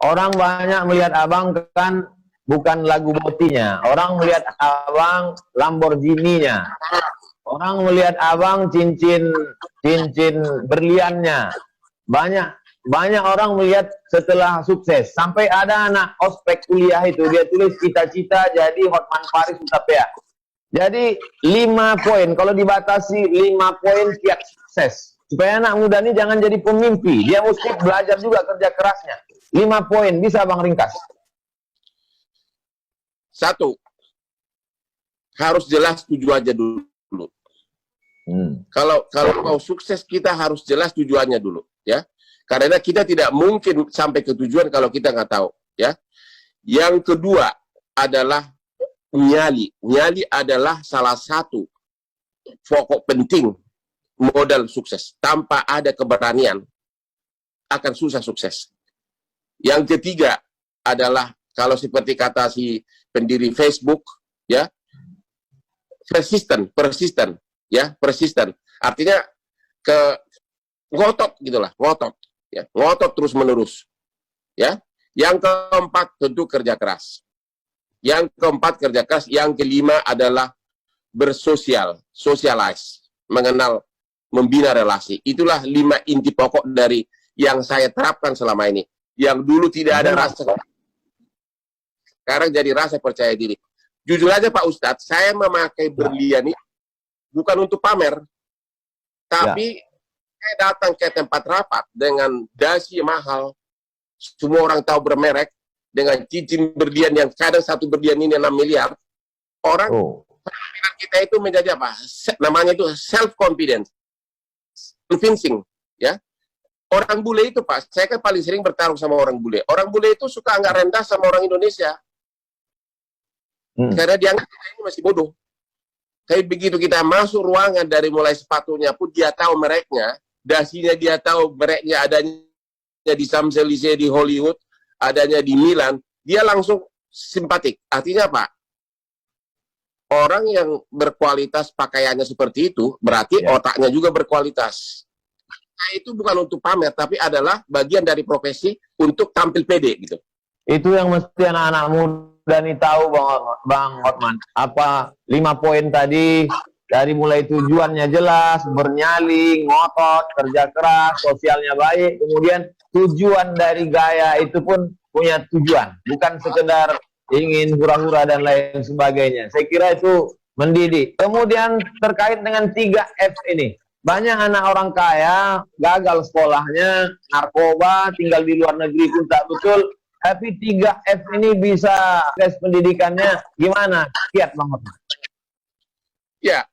Orang banyak melihat abang kan bukan lagu botinya. Orang melihat abang Lamborghini-nya. Orang melihat abang cincin berliannya. Banyak orang melihat setelah sukses. Sampai ada anak ospek kuliah itu, dia tulis cita-cita jadi Hotman Paris Utapia. Jadi 5 poin, kalau dibatasi 5 poin kiat sukses. Supaya anak muda ini jangan jadi pemimpi. Dia mesti belajar juga kerja kerasnya. 5 poin, bisa bang ringkas? 1, harus jelas tujuannya dulu. Kalau mau sukses kita harus jelas tujuannya dulu, ya. Karena kita tidak mungkin sampai ke tujuan kalau kita nggak tahu, ya. Yang kedua adalah nyali. Nyali adalah salah satu pokok penting modal sukses. Tanpa ada keberanian akan susah sukses. Yang ketiga adalah kalau seperti kata si pendiri Facebook, ya, persisten, ya, persisten. Artinya ngotot gitulah, ngotot, ya, ngotot terus menerus, ya. Yang keempat tentu kerja keras. Yang keempat kerja keras. Yang kelima adalah socialize, mengenal, membina relasi. Itulah 5 inti pokok dari yang saya terapkan selama ini. Yang dulu tidak ada rasa, sekarang jadi rasa percaya diri. Jujur aja Pak Ustadz, saya memakai berlian ini bukan untuk pamer, tapi saya datang ke tempat rapat dengan dasi mahal, semua orang tahu bermerek, dengan cincin berlian yang kadang satu berlian ini 6 miliar, orang kita itu menjadi apa? Namanya itu self-confidence, convincing, ya. Orang bule itu Pak, saya kan paling sering bertarung sama orang bule. Orang bule itu suka nggak rendah sama orang Indonesia. Karena dianggap kita ini masih bodoh. Tapi begitu kita masuk ruangan dari mulai sepatunya pun dia tahu mereknya, dasinya dia tahu mereknya, adanya di Champs-Élysées di Hollywood, adanya di Milan, dia langsung simpatik. Artinya apa? Orang yang berkualitas pakaiannya seperti itu, berarti otaknya juga berkualitas. Nah, itu bukan untuk pamer, tapi adalah bagian dari profesi untuk tampil pede gitu. Itu yang mesti anak-anak muda nih tahu Bang Hotman. Apa 5 poin tadi, dari mulai tujuannya jelas, bernyali, ngotot, kerja keras, sosialnya baik, kemudian tujuan dari gaya itu pun punya tujuan, bukan sekedar ingin hura-hura dan lain sebagainya. Saya kira itu mendidik. Kemudian terkait dengan 3F ini, banyak anak orang kaya gagal sekolahnya, narkoba, tinggal di luar negeri pun tak betul. Tapi 3F ini bisa tes pendidikannya gimana? Kiat Bang Hotman. Ya,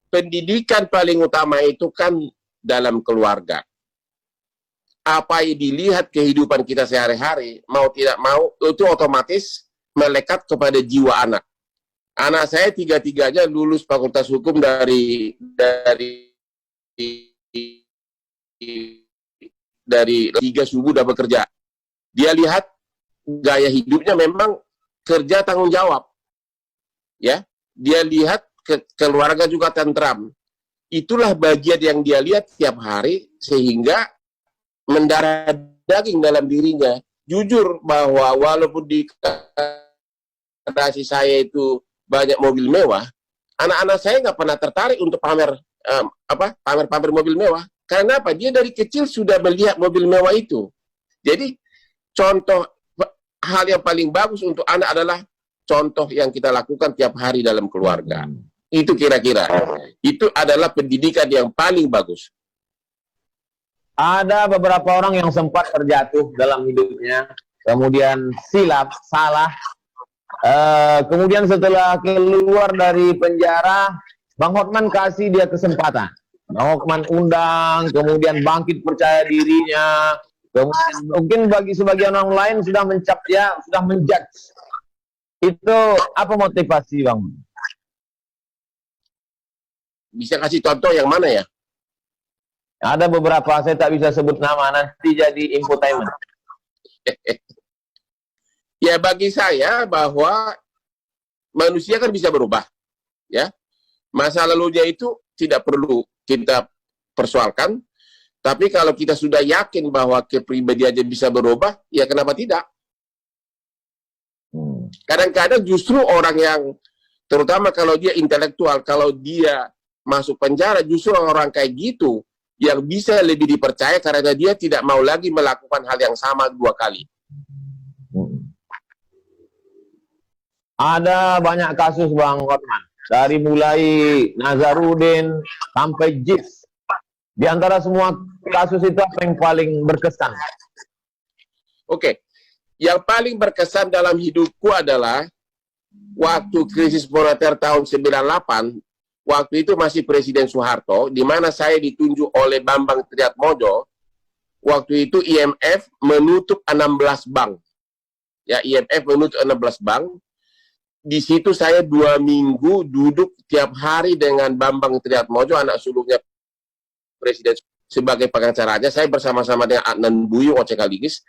pendidikan paling utama itu kan dalam keluarga. Apa yang dilihat kehidupan kita sehari-hari, mau tidak mau, itu otomatis melekat kepada jiwa anak. Anak saya 3-tiganya lulus Fakultas Hukum dari 3 subuh udah bekerja. Dia lihat gaya hidupnya memang kerja tanggung jawab, ya. Dia lihat keluarga juga tentram. Itulah bagian yang dia lihat tiap hari sehingga mendarah daging dalam dirinya. Jujur bahwa walaupun di generasi saya itu banyak mobil mewah, anak-anak saya nggak pernah tertarik untuk pamer mobil mewah. Karena apa? Dia dari kecil sudah melihat mobil mewah itu. Jadi contoh hal yang paling bagus untuk anak adalah contoh yang kita lakukan tiap hari dalam keluarga. Itu kira-kira. Itu adalah pendidikan yang paling bagus. Ada beberapa orang yang sempat terjatuh dalam hidupnya, kemudian silap, salah. Kemudian setelah keluar dari penjara, Bang Hotman kasih dia kesempatan. Bang Hotman undang, kemudian bangkit percaya dirinya. Kemudian mungkin bagi sebagian orang lain sudah mencap dia, sudah menjudge. Itu apa motivasi Bang? Bisa kasih contoh yang mana ya? Ada beberapa, saya tak bisa sebut nama, nanti jadi infotainment. Ya bagi saya bahwa manusia kan bisa berubah, ya. Masa lalunya itu tidak perlu kita persoalkan, Tapi kalau kita sudah yakin bahwa kepribadiannya bisa berubah, ya kenapa tidak? Kadang-kadang justru orang yang, terutama kalau dia intelektual, kalau dia masuk penjara, justru orang kayak gitu yang bisa lebih dipercaya karena dia tidak mau lagi melakukan hal yang sama 2 kali. Ada banyak kasus Bang Hotman, dari mulai Nazarudin sampai JIS. Di antara semua kasus itu apa yang paling berkesan? Oke, yang paling berkesan dalam hidupku adalah waktu krisis moneter tahun 98, waktu itu masih Presiden Soeharto, di mana saya ditunjuk oleh Bambang Triatmojo. Waktu itu IMF menutup 16 bank. Ya, IMF menutup 16 bank. Di situ saya 2 minggu duduk tiap hari dengan Bambang Triatmojo, anak sulungnya Presiden, sebagai pengacaranya. Saya bersama-sama dengan Adnan Buyung, Oce Kaligis.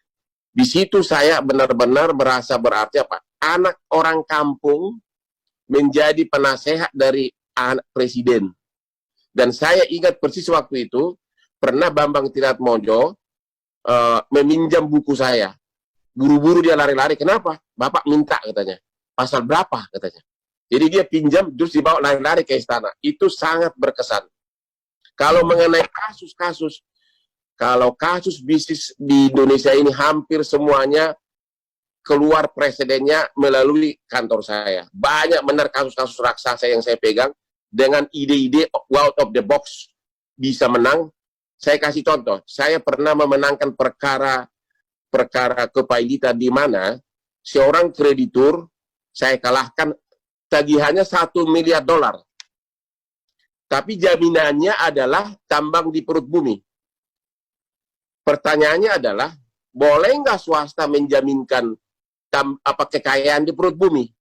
Di situ saya benar-benar merasa berarti apa? Anak orang kampung menjadi penasehat dari anak presiden. Dan saya ingat persis waktu itu, pernah Bambang Triatmojo meminjam buku saya. Buru-buru dia lari-lari. Kenapa? Bapak minta katanya. Pasal berapa katanya. Jadi dia pinjam, terus dibawa lari-lari ke istana. Itu sangat berkesan. Kalau mengenai kasus-kasus, kalau kasus bisnis di Indonesia ini hampir semuanya keluar presidennya melalui kantor saya. Banyak benar kasus-kasus raksasa yang saya pegang dengan ide-ide out of the box bisa menang. Saya kasih contoh, saya pernah memenangkan perkara kepaiditan di mana seorang kreditur saya kalahkan, tagihannya $1 miliar. Tapi jaminannya adalah tambang di perut bumi. Pertanyaannya adalah, boleh nggak swasta menjaminkan kekayaan di perut bumi?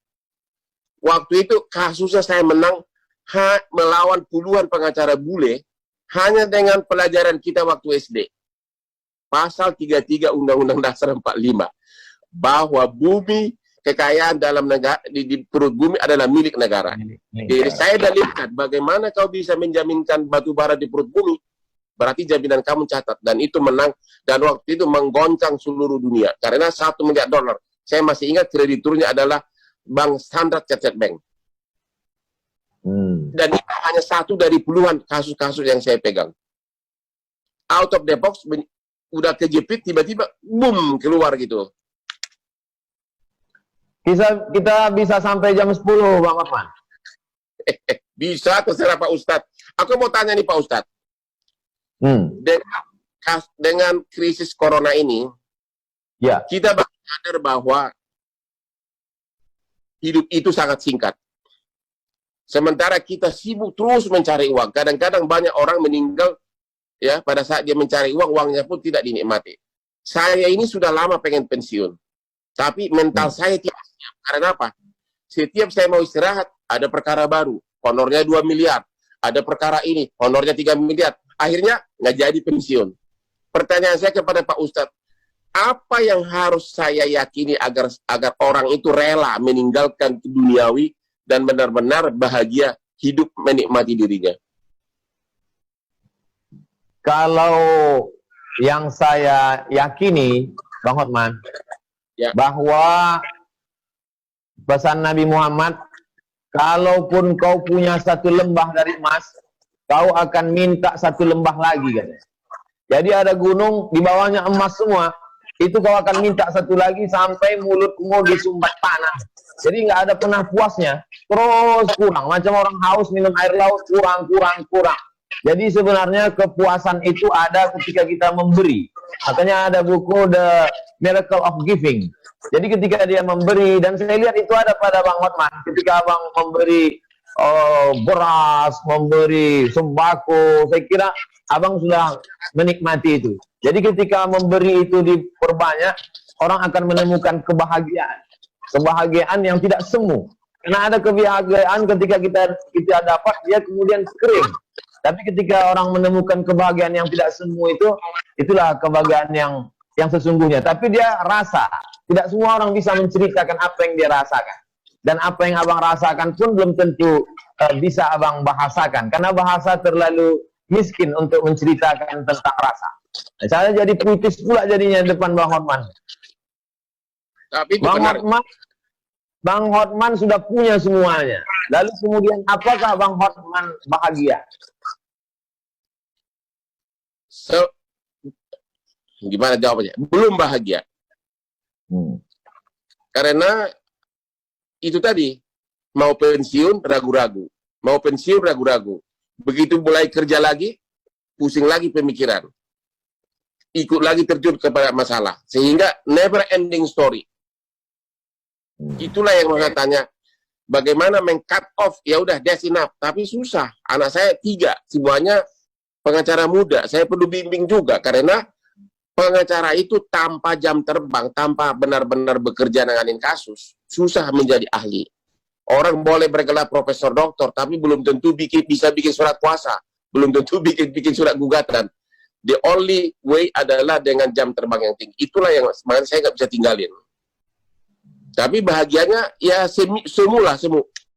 Waktu itu kasusnya saya menang melawan puluhan pengacara bule hanya dengan pelajaran kita waktu SD. Pasal 33 Undang-Undang Dasar 45 bahwa bumi, kekayaan dalam negara di perut bumi adalah milik negara. Jadi saya dalilkan bagaimana kau bisa menjaminkan batu bara di perut bumi, berarti jaminan kamu catat, dan itu menang, dan waktu itu menggoncang seluruh dunia karena $1 miliar. Saya masih ingat krediturnya adalah Bank Standard Chartered Bank. Dan itu hanya satu dari puluhan kasus-kasus yang saya pegang. Out of the box, udah kejepit, tiba-tiba boom keluar gitu. Kita bisa sampai jam 10, Bang Hotman. Bisa, terserah Pak Ustadz. Aku mau tanya nih Pak Ustadz. Dengan krisis corona ini, ya, kita sadar bahwa hidup itu sangat singkat. Sementara kita sibuk terus mencari uang. Kadang-kadang banyak orang meninggal ya pada saat dia mencari uang, uangnya pun tidak dinikmati. Saya ini sudah lama pengen pensiun, tapi mental saya tidak siap. Karena apa? Setiap saya mau istirahat, ada perkara baru, honornya 2 miliar. Ada perkara ini, honornya 3 miliar. Akhirnya nggak jadi pensiun. Pertanyaan saya kepada Pak Ustadz, apa yang harus saya yakini agar orang itu rela meninggalkan duniawi dan benar-benar bahagia hidup menikmati dirinya? Kalau yang saya yakini, Bang Hotman, ya, bahwa pesan Nabi Muhammad, kalaupun kau punya 1 lembah dari emas, kau akan minta 1 lembah lagi, katanya. Jadi ada gunung, di bawahnya emas semua, itu kau akan minta 1 lagi sampai mulutmu disumbat panah. Jadi nggak ada pernah puasnya, terus kurang. Macam orang haus minum air laut, kurang. Jadi sebenarnya kepuasan itu ada ketika kita memberi. Makanya ada buku The Miracle of Giving. Jadi ketika dia memberi, dan saya lihat itu ada pada Bang Hotman, ketika Abang memberi beras, memberi sembako, saya kira Abang sudah menikmati itu. Jadi ketika memberi itu diperbanyak, orang akan menemukan kebahagiaan. Kebahagiaan yang tidak semu. Karena ada kebahagiaan ketika kita dapat, dia kemudian kering. Tapi ketika orang menemukan kebahagiaan yang tidak semu itu, itulah kebahagiaan yang sesungguhnya. Tapi dia rasa. Tidak semua orang bisa menceritakan apa yang dia rasakan. Dan apa yang Abang rasakan pun belum tentu bisa Abang bahasakan. Karena bahasa terlalu miskin untuk menceritakan tentang rasa. Nah, saya jadi puitis pula jadinya depan Bang Hotman. Tapi itu benar. Bang Hotman sudah punya semuanya. Lalu kemudian apakah Bang Hotman bahagia? Gimana jawabannya? Belum bahagia. Karena itu tadi, mau pensiun ragu-ragu. Mau pensiun ragu-ragu. Begitu mulai kerja lagi, pusing lagi pemikiran. Ikut lagi terjun kepada masalah. Sehingga never ending story. Itulah yang saya tanya, bagaimana meng-cut off, ya udah that's enough. Tapi susah. Anak saya 3, semuanya pengacara muda. Saya perlu bimbing juga, karena pengacara itu tanpa jam terbang, tanpa benar-benar bekerja nanganin kasus, susah menjadi ahli. Orang boleh bergelar profesor doktor, tapi belum tentu bisa bikin surat kuasa, belum tentu bikin surat gugatan. The only way adalah dengan jam terbang yang tinggi. Itulah yang saya nggak bisa tinggalin. Tapi bahagianya ya semu.